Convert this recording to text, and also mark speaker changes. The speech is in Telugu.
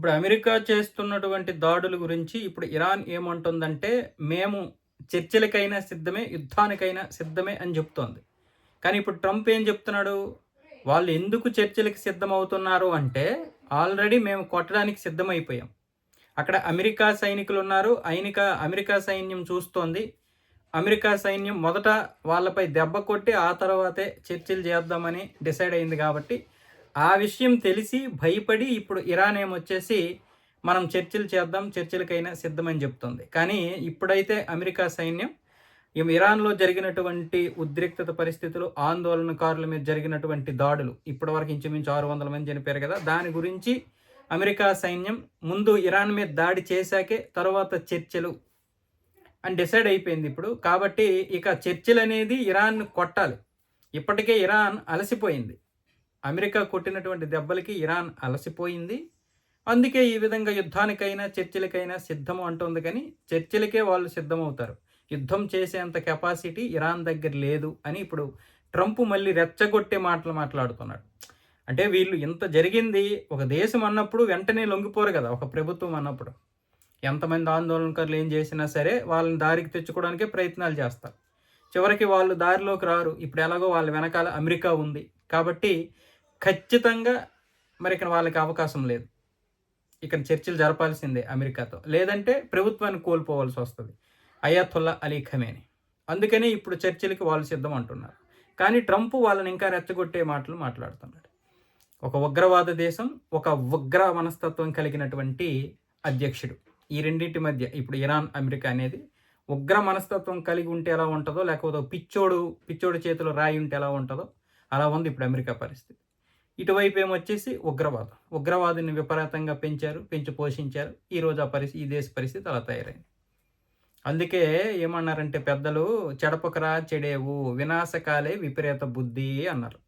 Speaker 1: ఇప్పుడు అమెరికా చేస్తున్నటువంటి దాడుల గురించి ఇప్పుడు ఇరాన్ ఏమంటుందంటే, మేము చర్చలకైనా సిద్ధమే, యుద్ధానికైనా సిద్ధమే అని చెప్తోంది. కానీ ఇప్పుడు ట్రంప్ ఏం చెప్తున్నాడు? వాళ్ళు ఎందుకు చర్చలకి సిద్ధమవుతున్నారు అంటే, ఆల్రెడీ మేము కొట్టడానికి సిద్ధమైపోయాం. అక్కడ అమెరికా సైనికులున్నారు. అమెరికా సైన్యం చూస్తోంది. అమెరికా సైన్యం మొదట వాళ్ళపై దెబ్బ కొట్టి, ఆ తర్వాతే చర్చలు చేద్దామని డిసైడ్ అయింది కాబట్టి, ఆ విషయం తెలిసి భయపడి ఇప్పుడు ఇరాన్ ఏమొచ్చేసి మనం చర్చలు చేద్దాం, చర్చలకైనా సిద్ధమని చెప్తుంది. కానీ ఇప్పుడైతే అమెరికా సైన్యం ఇరాన్‌లో జరిగినటువంటి ఉద్రిక్తత పరిస్థితులు, ఆందోళనకారుల మీద జరిగినటువంటి దాడులు, ఇప్పటివరకు ఇంచుమించు 600 మంది చనిపోయారు కదా! దాని గురించి అమెరికా సైన్యం ముందు ఇరాన్ మీద దాడి చేశాకే తర్వాత చర్చలు అని డిసైడ్ అయిపోయింది ఇప్పుడు. కాబట్టి ఇక చర్చలనేది ఇరాన్‌ని కొట్టాలి. ఇప్పటికే ఇరాన్ అలసిపోయింది. అమెరికా కొట్టినటువంటి దెబ్బలకి ఇరాన్ అలసిపోయింది. అందుకే ఈ విధంగా యుద్ధానికైనా, చర్చలకైనా సిద్ధము అంటోంది కానీ, చర్చలకే వాళ్ళు సిద్ధమవుతారు. యుద్ధం చేసేంత కెపాసిటీ ఇరాన్ దగ్గర లేదు అని ఇప్పుడు ట్రంప్ మళ్ళీ రెచ్చగొట్టే మాటలు మాట్లాడుతున్నాడు. అంటే వీళ్ళు ఇంత జరిగింది ఒక దేశం అన్నప్పుడు వెంటనే లొంగిపోరు కదా! ఒక ప్రభుత్వం అన్నప్పుడు. ఎంతమంది ఆందోళనకారులు ఏం చేసినా సరే వాళ్ళని దారికి తెచ్చుకోవడానికే ప్రయత్నాలు చేస్తారు. చివరికి వాళ్ళు దారిలోకి రారు. ఇప్పుడు ఎలాగో వాళ్ళ వెనకాల అమెరికా ఉంది. కాబట్టి ఖచ్చితంగా మరిక వాళ్ళకి అవకాశం లేదు. ఇక చర్చలు జరపాల్సిందే అమెరికాతో. లేదంటే ప్రభుత్వాన్ని కోల్పోవాల్సొస్తది. అయాతుల్లా అలీ ఖమేని. అందుకనే ఇప్పుడు చర్చలకి వాళ్ళు సిద్ధం అంటున్నారు. కానీ ట్రంప్ వాళ్ళని ఇంకా రెచ్చగొట్టే మాటలు మాట్లాడుతున్నాడు. ఒక ఉగ్రవాద దేశం, ఒక ఉగ్ర మనస్తత్వం కలిగినటువంటి అధ్యక్షుడు. ఈ రెండింటి మధ్య ఇప్పుడు ఇరాన్, అమెరికా అనేది ఉగ్ర మనస్తత్వం కలిగి ఉంటే ఎలా ఉంటదో, లేకపోతే పిచ్చోడు చేతిలో రాయి ఉంటే ఎలా ఉంటదో అలా ఉంది ఇప్పుడు అమెరికా పరిస్థితి. ఇటువైపు ఏమొచ్చేసి ఉగ్రవాదం. ఉగ్రవాదుని విపరీతంగా పెంచి పోషించారు. ఈరోజు ఈ దేశ పరిస్థితి అలా తయారైంది. అందుకే ఏమన్నారంటే పెద్దలు, చెడపకరా చెడేవు, వినాశకాలే విపరీత బుద్ధి అన్నారు.